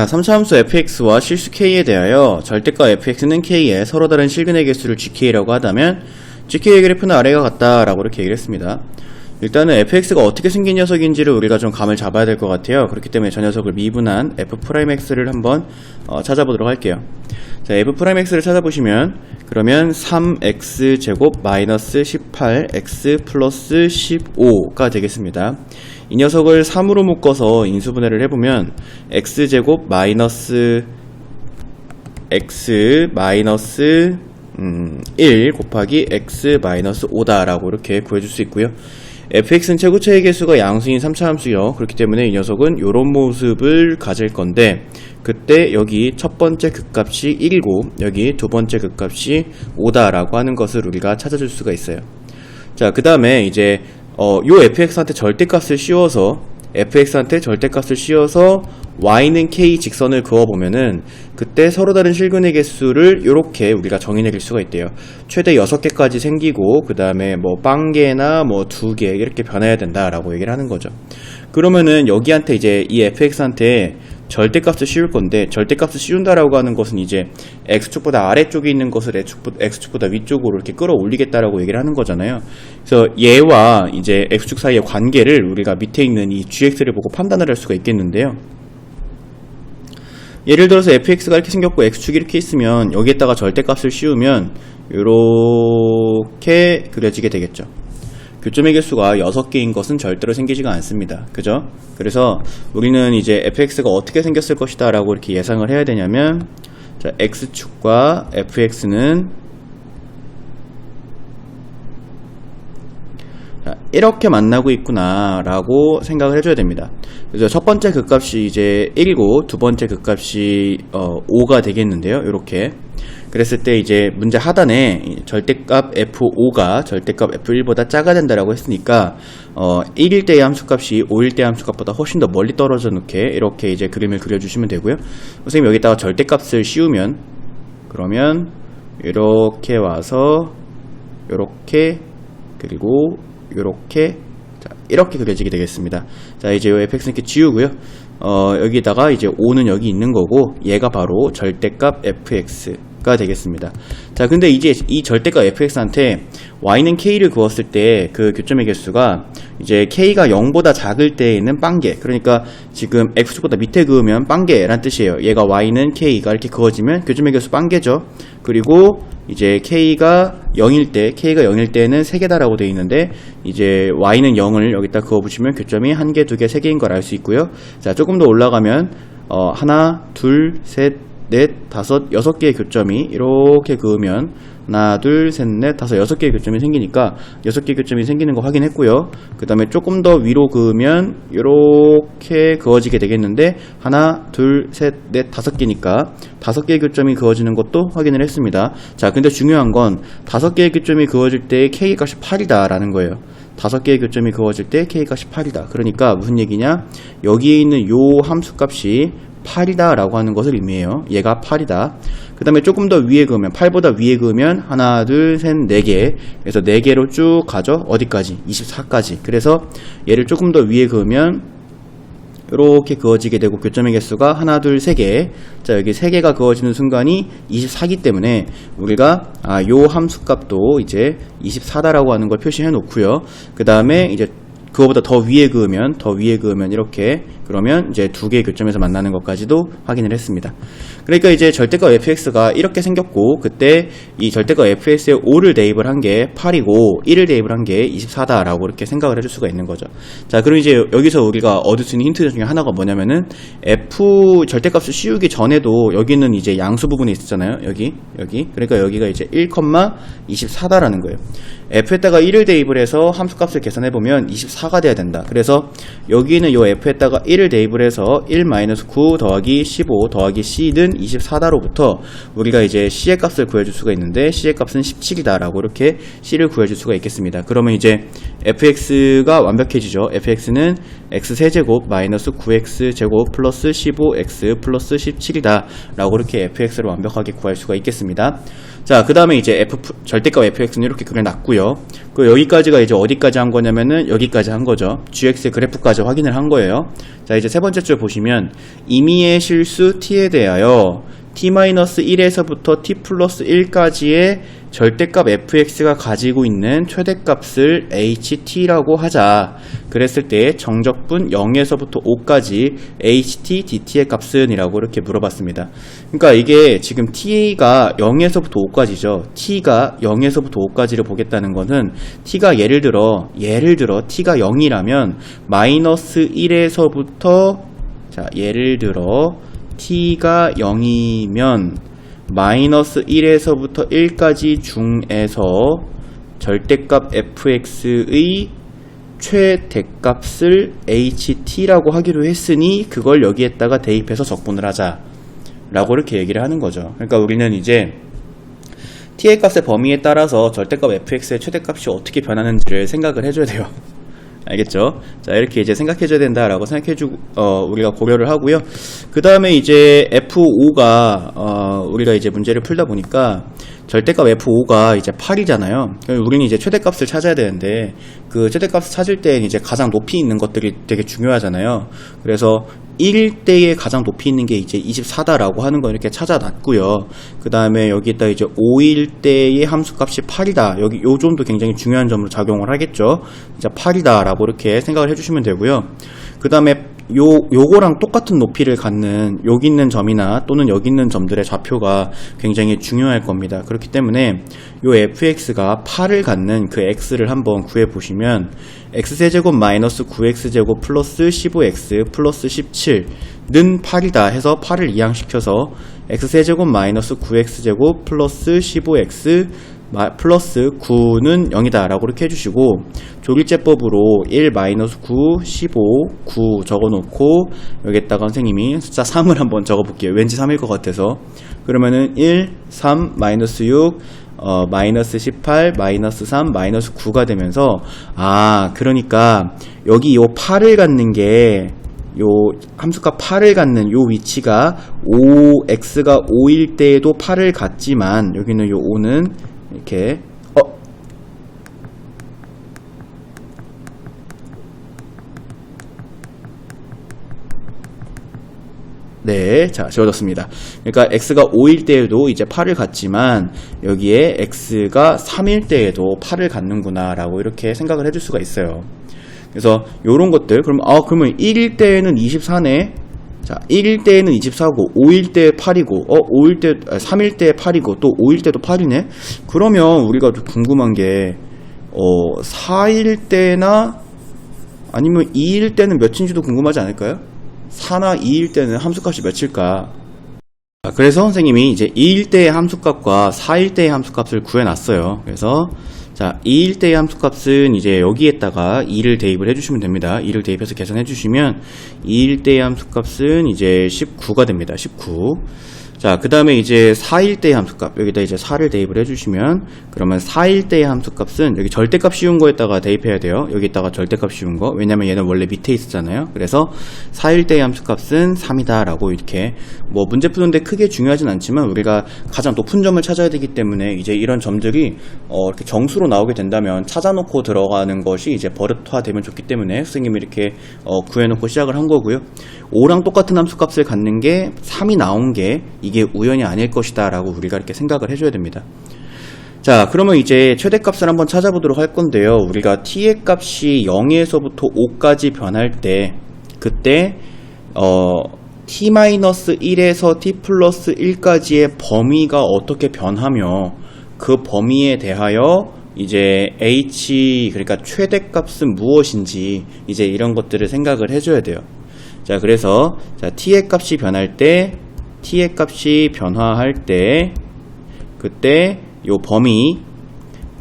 3차함수 fx와 실수 k에 대하여 절대값 fx는 k에 서로 다른 실근의 개수를 gk라고 하다면 gk의 그래프는 아래와 같다라고 이렇게 얘기를 했습니다. 일단은 fx가 어떻게 생긴 녀석인지를 우리가 좀 감을 잡아야 될 것 같아요. 그렇기 때문에 저 녀석을 미분한 f'x를 한번 찾아보도록 할게요. 자, f'x를 찾아보시면 그러면 3x제곱 마이너스 18x 플러스 15가 되겠습니다. 이 녀석을 3으로 묶어서 인수분해를 해보면 x제곱 마이너스 x 마이너스 1 곱하기 x 마이너스 5다라고 이렇게 구해줄 수 있고요. fx는 최고차의 개수가 양수인 3차 함수요. 그렇기 때문에 이 녀석은 이런 모습을 가질 건데, 그때 여기 첫 번째 극값이 1이고 여기 두 번째 극값이 5다라고 하는 것을 우리가 찾아줄 수가 있어요. 자, 그 다음에 이제 요 fx한테 절대값을 씌워서 y는 k 직선을 그어보면은 그때 서로 다른 실근의 개수를 이렇게 우리가 정의내릴 수가 있대요. 최대 6개까지 생기고 그 다음에 뭐 빵개나 뭐 2개 이렇게 변해야 된다라고 얘기를 하는 거죠. 그러면은 여기한테 이제 이 fx한테 절대값을 씌울 건데, 절대값을 씌운다라고 하는 것은 이제 x축보다 아래쪽에 있는 것을 x축보다 위쪽으로 이렇게 끌어올리겠다라고 얘기를 하는 거잖아요. 그래서 얘와 이제 x축 사이의 관계를 우리가 밑에 있는 이 gx를 보고 판단을 할 수가 있겠는데요. 예를 들어서 fx가 이렇게 생겼고 x축이 이렇게 있으면 여기에다가 절대값을 씌우면 이렇게 그려지게 되겠죠. 교점의 개수가 6개인 것은 절대로 생기지가 않습니다. 그죠? 그래서 우리는 이제 fx가 어떻게 생겼을 것이다 라고 이렇게 예상을 해야 되냐면, 자, x축과 fx는 이렇게 만나고 있구나 라고 생각을 해줘야 됩니다. 그래서 첫 번째 극값이 이제 1이고 두 번째 극값이 5가 되겠는데요. 이렇게 그랬을 때 이제 문제 하단에 절대값 f5가 절대값 f1보다 작아야 된다라고 했으니까 1일 때의 함수값이 5일 때의 함수값보다 훨씬 더 멀리 떨어져 놓게 이렇게 이제 그림을 그려주시면 되고요. 선생님 여기다가 절대값을 씌우면 그러면 이렇게 와서 이렇게 그리고 이렇게 이렇게 그려지게 되겠습니다. 자, 이제 이 fx는 이렇게 지우고요. 여기다가 이제 5는 여기 있는 거고 얘가 바로 절대값 fx가 되겠습니다. 자, 근데 이제 이 절대값 fx한테 y는 k를 그었을 때 그 교점의 개수가 이제 k가 0보다 작을 때에는 빵개, 그러니까 지금 x축보다 밑에 그으면 빵개란 뜻이에요. 얘가 y는 k가 이렇게 그어지면 교점의 개수 빵개죠. 그리고 이제 k가 0일 때는 3개다라고 되어 있는데 이제 y는 0을 여기다 그어붙이면 교점이 1개, 2개, 3개인 걸 알 수 있고요. 자, 조금 더 올라가면 하나, 둘, 셋, 넷, 다섯, 6개의 교점이 이렇게 그으면 하나, 둘, 셋, 넷, 다섯, 6개의 교점이 생기니까 6개의 교점이 생기는 거 확인했고요. 그 다음에 조금 더 위로 그으면 이렇게 그어지게 되겠는데 하나, 둘, 셋, 넷, 5개니까 5개의 교점이 그어지는 것도 확인을 했습니다. 자, 근데 중요한 건 5개의 교점이 그어질 때 k 값이 8이다 라는 거예요. 5개의 교점이 그어질 때 k 값이 8이다. 그러니까 무슨 얘기냐, 여기에 있는 요 함수값이 8이다 라고 하는 것을 의미해요. 얘가 8이다. 그 다음에 조금 더 위에 그으면 8보다 위에 그으면 하나, 둘, 셋, 4개. 그래서 4개로 쭉 가죠. 어디까지? 24까지. 그래서 얘를 조금 더 위에 그으면 이렇게 그어지게 되고 교점의 개수가 하나, 둘, 3개. 자, 여기 3개가 그어지는 순간이 24기 때문에 우리가 요 함수값도 이제 24다라고 하는 걸 표시해 놓고요. 그 다음에 이제 그거보다 더 위에 그으면 이렇게, 그러면 이제 2개의 교점에서 만나는 것까지도 확인을 했습니다. 그러니까 이제 절대값 fx가 이렇게 생겼고, 그때 이 절대값 fx에 5를 대입을 한 게 8이고 1을 대입을 한 게 24다라고 이렇게 생각을 해줄 수가 있는 거죠. 자, 그럼 이제 여기서 우리가 얻을 수 있는 힌트 중에 하나가 뭐냐면은 f 절대값을 씌우기 전에도 여기는 이제 양수 부분이 있었잖아요. 여기. 그러니까 여기가 이제 1,24다라는 거예요. f에다가 1을 대입을 해서 함수값을 계산해보면 24가 돼야 된다. 그래서 여기는 요 f에다가 1을 대입을 해서 1-9 더하기 15 더하기 c는 24다로부터 우리가 이제 c의 값을 구해줄 수가 있는데 c의 값은 17이다 라고 이렇게 c를 구해줄 수가 있겠습니다. 그러면 이제 fx가 완벽해지죠. fx는 x세제곱 마이너스 9x제곱 플러스 15x 플러스 17이다 라고 이렇게 fx를 완벽하게 구할 수가 있겠습니다. 자, 그 다음에 이제 절대값 fx는 이렇게 그려놨고요. 그 여기까지가 이제 어디까지 한 거냐면은 여기까지 한 거죠. gx의 그래프까지 확인을 한 거예요. 자, 이제 세 번째 줄 보시면 임의의 실수 t에 대하여 t-1에서부터 t 플러스 1까지의 절대값 fx가 가지고 있는 최대값을 ht라고 하자. 그랬을 때 정적분 0에서부터 5까지 ht dt의 값은 이라고 이렇게 물어봤습니다. 그러니까 이게 지금 t가 0에서부터 5까지죠. t가 0에서부터 5까지를 보겠다는 것은 t가 예를 들어 t가 0이라면 마이너스 1에서부터 자, 예를 들어 t가 0이면 마이너스 1에서부터 1까지 중에서 절대값 fx의 최대값을 ht라고 하기로 했으니 그걸 여기에다가 대입해서 적분을 하자 라고 이렇게 얘기를 하는 거죠. 그러니까 우리는 이제 t의 값의 범위에 따라서 절대값 fx의 최대값이 어떻게 변하는지를 생각을 해줘야 돼요. 알겠죠? 자, 이렇게 이제 생각해줘야 된다라고 우리가 고려를 하고요. 그 다음에 이제 F5가, 우리가 이제 문제를 풀다 보니까 절대값 F5가 이제 8이잖아요. 우리는 이제 최대값을 찾아야 되는데, 그 최대값을 찾을 때 이제 가장 높이 있는 것들이 되게 중요하잖아요. 그래서 1대에 가장 높이 있는 게 이제 24다라고 하는 거 이렇게 찾아놨고요. 그 다음에 여기에다 이제 5일대의 함수값이 8이다. 여기 요 점도 굉장히 중요한 점으로 작용을 하겠죠. 이제 8이다라고 이렇게 생각을 해주시면 되고요. 그 다음에 요거랑 똑같은 높이를 갖는 여기 있는 점이나 또는 여기 있는 점들의 좌표가 굉장히 중요할 겁니다. 그렇기 때문에 요 fx가 8을 갖는 그 x를 한번 구해 보시면 x세제곱 마이너스 9x제곱 플러스 15x 플러스 17는 8이다 해서 8을 이항시켜서 x세제곱 마이너스 9x제곱 플러스 15x 플러스 9는 0이다 라고 이렇게 해주시고 조리제법으로 1 마이너스 9 15 9 적어놓고 여기에다가 선생님이 숫자 3을 한번 적어볼게요. 왠지 3일 것 같아서. 그러면은 1 3 마이너스 6 마이너스 18 마이너스 3 마이너스 9가 되면서 그러니까 여기 요 8을 갖는 게 요 함수값 8을 갖는 요 위치가 x가 5일 때에도 8을 갖지만 여기는 요 5는 이렇게 네, 자, 지워졌습니다. 그러니까 x가 5일 때에도 이제 8을 갖지만 여기에 x가 3일 때에도 8을 갖는구나 라고 이렇게 생각을 해줄 수가 있어요. 그래서 요런 것들 그러면 1일 때에는 24네. 자, 1일 때에는 24고 5일 때 8이고 5일 때 3일 때 8이고 또 5일 때도 8이네. 그러면 우리가 좀 궁금한 게 4일 때나 아니면 2일 때는 몇인지도 궁금하지 않을까요? 4나 2일 때는 함수값이 몇일까? 그래서 선생님이 이제 2일 때의 함수값과 4일 때의 함수값을 구해놨어요. 그래서 자, 2일 때의 함수값은 이제 여기에다가 2를 대입을 해주시면 됩니다. 2를 대입해서 계산해주시면 2일 때의 함수값은 이제 19가 됩니다. 19. 자, 그 다음에 이제 4일 때의 함수값 여기다 이제 4를 대입을 해주시면 그러면 4일 때의 함수값은 여기 절대값 씌운 거에다가 대입해야 돼요. 여기다가 절대값 씌운 거. 왜냐면 얘는 원래 밑에 있었잖아요. 그래서 4일 때의 함수값은 3이다 라고 이렇게 뭐 문제 푸는데 크게 중요하진 않지만 우리가 가장 높은 점을 찾아야 되기 때문에 이제 이런 점들이 이렇게 정수로 나오게 된다면 찾아놓고 들어가는 것이 이제 버릇화되면 좋기 때문에 선생님이 이렇게 구해놓고 시작을 한 거고요. 5랑 똑같은 함수값을 갖는 게 3이 나온 게 이게 우연이 아닐 것이다 라고 우리가 이렇게 생각을 해줘야 됩니다. 자, 그러면 이제 최대값을 한번 찾아보도록 할 건데요. 우리가 t의 값이 0에서부터 5까지 변할 때 그때 t-1에서 t 플러스 1까지의 범위가 어떻게 변하며 그 범위에 대하여 이제 h 그러니까 최대값은 무엇인지 이제 이런 것들을 생각을 해줘야 돼요. 자, 그래서 자, t의 값이 변할 때 t의 값이 변화할 때 그때 요 범위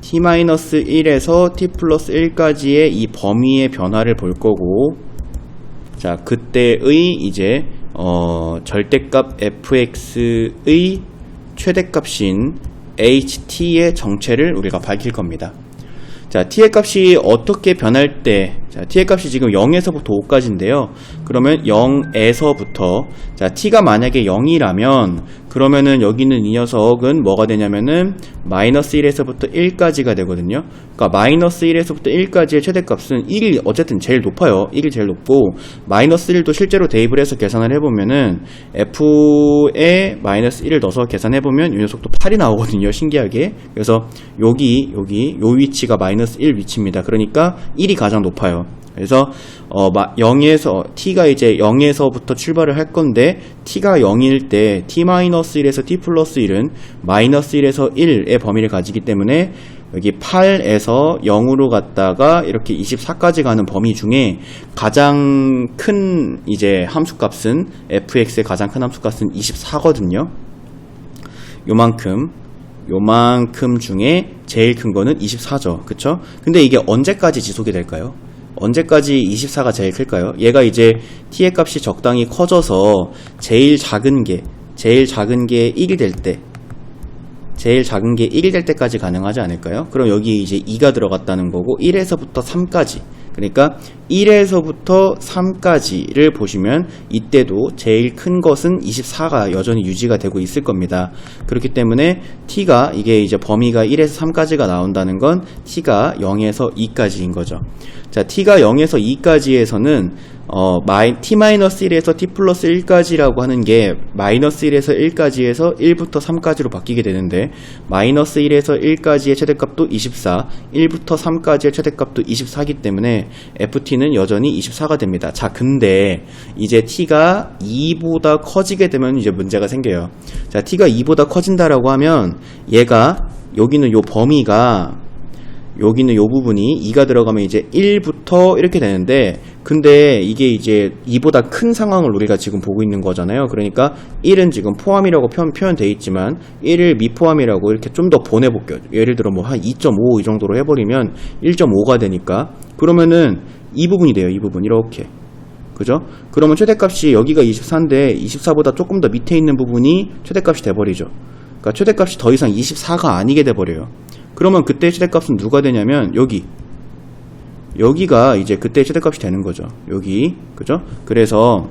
t-1에서 t 플러스 1까지의 이 범위의 변화를 볼 거고 자, 그때의 이제 절대값 fx의 최대값인 ht의 정체를 우리가 밝힐 겁니다. 자, t의 값이 어떻게 변할 때 자, t의 값이 지금 0에서부터 5까지인데요. 그러면 0에서부터, 자, t가 만약에 0이라면, 그러면은 여기 있는 이 녀석은 뭐가 되냐면은, 마이너스 1에서부터 1까지가 되거든요. 그러니까 마이너스 1에서부터 1까지의 최대값은 1이 어쨌든 제일 높아요. 1이 제일 높고, 마이너스 1도 실제로 대입을 해서 계산을 해보면은, f에 마이너스 1을 넣어서 계산해보면 이 녀석도 8이 나오거든요. 신기하게. 그래서 요 위치가 마이너스 1 위치입니다. 그러니까 1이 가장 높아요. 그래서 0에서 t가 이제 0에서부터 출발을 할 건데 t가 0일 때 t-1에서 t 플러스 1은 마이너스 1에서 1의 범위를 가지기 때문에 여기 8에서 0으로 갔다가 이렇게 24까지 가는 범위 중에 가장 큰 이제 함수값은 fx의 가장 큰 함수값은 24거든요. 요만큼 중에 제일 큰 거는 24죠. 그쵸? 근데 이게 언제까지 지속이 될까요? 언제까지 24가 제일 클까요? 얘가 이제 t의 값이 적당히 커져서 제일 작은 게 1이 될 때, 제일 작은 게 1이 될 때까지 가능하지 않을까요? 그럼 여기 이제 2가 들어갔다는 거고 1에서부터 3까지, 그러니까 1에서부터 3까지를 보시면 이때도 제일 큰 것은 24가 여전히 유지가 되고 있을 겁니다. 그렇기 때문에 t가 이게 이제 범위가 1에서 3까지가 나온다는 건 t가 0에서 2까지인 거죠. 자, t가 0에서 2까지에서는 t-1에서 t 플러스 1까지라고 하는 게 마이너스 1에서 1까지에서 1부터 3까지로 바뀌게 되는데 마이너스 1에서 1까지의 최대값도 24, 1부터 3까지의 최대값도 24이기 때문에 ft는 여전히 24가 됩니다. 자, 근데 이제 t가 2보다 커지게 되면 이제 문제가 생겨요. 자, t가 2보다 커진다라고 하면 얘가 여기는 요 범위가 여기는 요 부분이 2가 들어가면 이제 1부터 이렇게 되는데 근데 이게 이제 2보다 큰 상황을 우리가 지금 보고 있는 거잖아요. 그러니까 1은 지금 포함이라고 표현되어 있지만 1을 미포함이라고 이렇게 좀 더 보내볼게요. 예를 들어 뭐 한 2.5 이 정도로 해버리면 1.5가 되니까 그러면은 이 부분이 돼요. 이 부분 이렇게. 그죠? 그러면 최대값이 여기가 24인데 24보다 조금 더 밑에 있는 부분이 최대값이 돼버리죠. 그러니까 최대값이 더 이상 24가 아니게 돼버려요. 그러면 그때 최대값은 누가 되냐면 여기가 이제 그때 최대값이 되는 거죠. 여기. 그죠? 그래서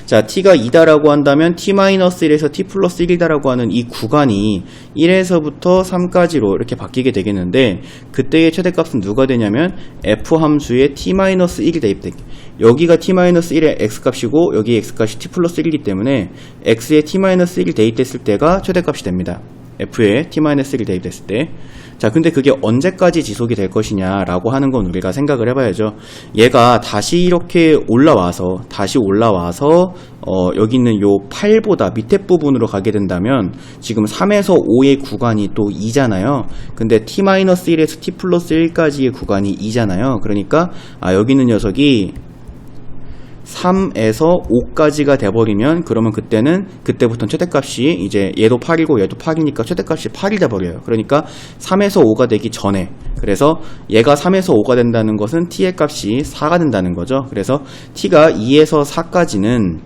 자, t가 2다라고 한다면 t-1에서 t 플러스 1이다라고 하는 이 구간이 1에서부터 3까지로 이렇게 바뀌게 되겠는데 그때의 최대값은 누가 되냐면 f 함수의 t-1이 대입되게, 여기가 t-1의 x값이고 여기 x값이 t 플러스 1이기 때문에 x의 t-1이 대입됐을 때가 최대값이 됩니다. f에 t-1을 대입됐을 때. 자, 근데 그게 언제까지 지속이 될 것이냐라고 하는 건 우리가 생각을 해봐야죠. 얘가 다시 이렇게 올라와서 여기 있는 요 8보다 밑에 부분으로 가게 된다면 지금 3에서 5의 구간이 또 2잖아요. 근데 t-1에서 t 플러스 1까지의 구간이 2잖아요. 그러니까 여기 있는 녀석이 3에서 5까지가 돼버리면 그러면 그때부터는 최대값이 이제 얘도 8이고 얘도 8이니까 최대값이 8이 돼버려요. 그러니까 3에서 5가 되기 전에, 그래서 얘가 3에서 5가 된다는 것은 t의 값이 4가 된다는 거죠. 그래서 t가 2에서 4까지는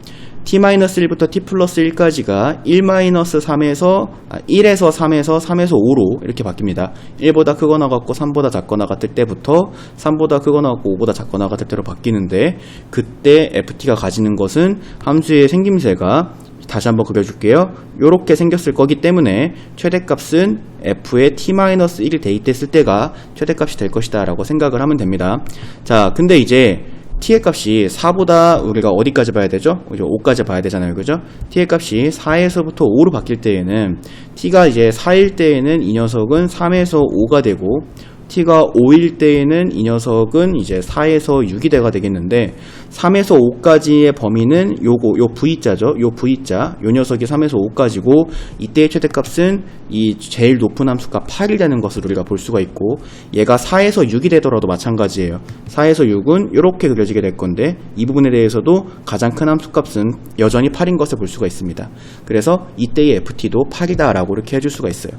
t-1부터 t 플러스 1까지가 1-3에서 1에서 3에서 3에서 5로 이렇게 바뀝니다. 1보다 크거나 같고 3보다 작거나 같을 때부터 3보다 크거나 같고 5보다 작거나 같을 때로 바뀌는데 그때 ft가 가지는 것은 함수의 생김새가 다시 한번 그려줄게요. 요렇게 생겼을 거기 때문에 최대값은 f에 t-1이 대입됐을 때가 최대값이 될 것이다 라고 생각을 하면 됩니다. 자, 근데 이제 t의 값이 4보다 우리가 어디까지 봐야 되죠? 이제 5까지 봐야 되잖아요. 그죠? t의 값이 4에서부터 5로 바뀔 때에는 t가 이제 4일 때에는 이 녀석은 3에서 5가 되고 t가 5일 때에는 이 녀석은 이제 4에서 6이 돼가 되겠는데 3에서 5까지의 범위는 요 V자죠. 요 V자, 요 녀석이 3에서 5까지고 이때의 최대값은 이 제일 높은 함수가 8이 되는 것을 우리가 볼 수가 있고 얘가 4에서 6이 되더라도 마찬가지예요. 4에서 6은 이렇게 그려지게 될 건데 이 부분에 대해서도 가장 큰 함수값은 여전히 8인 것을 볼 수가 있습니다. 그래서 이때의 ft도 8이다 라고 이렇게 해줄 수가 있어요.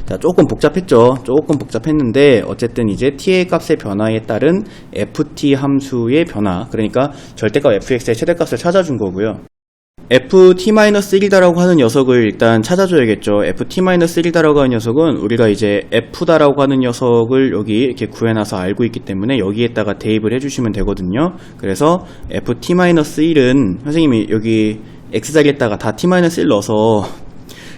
자, 조금 복잡했죠. 조금 복잡했는데 어쨌든 이제 t의 값의 변화에 따른 ft 함수의 변화, 그러니까 절대값 fx의 최대값을 찾아준 거고요. ft-1이다라고 하는 녀석을 일단 찾아줘야겠죠. ft-1이다라고 하는 녀석은 우리가 이제 f다라고 하는 녀석을 여기 이렇게 구해놔서 알고 있기 때문에 여기에다가 대입을 해주시면 되거든요. 그래서 ft-1은 선생님이 여기 x자리에다가 다 t-1 넣어서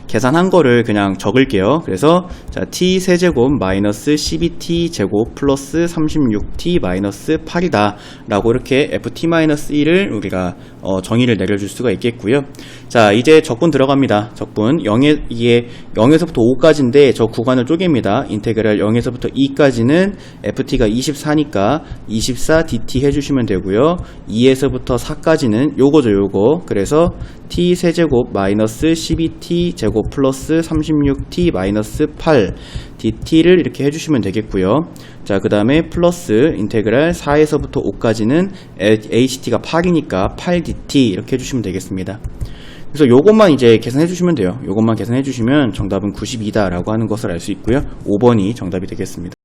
계산한 거를 그냥 적을게요. 그래서 자, t 세제곱 마이너스 12t 제곱 플러스 36t 마이너스 8이다 라고 이렇게 ft-1을 우리가 정의를 내려줄 수가 있겠고요. 자, 이제 적분 들어갑니다. 적분 이게 0에서부터 5까지인데 저 구간을 쪼갭니다. 인테그랄 0에서부터 2까지는 ft가 24니까 24 dt 해주시면 되고요. 2에서부터 4까지는 요거죠, 요거. 그래서 t 세제곱 마이너스 12t 제곱 플러스 36t 마이너스 8 dt를 이렇게 해주시면 되겠고요. 자, 그 다음에 플러스 인테그랄 4에서부터 5까지는 ht가 8이니까 8dt 이렇게 해주시면 되겠습니다. 그래서 요것만 이제 계산해 주시면 돼요. 요것만 계산해 주시면 정답은 92다 라고 하는 것을 알 수 있고요. 5번이 정답이 되겠습니다.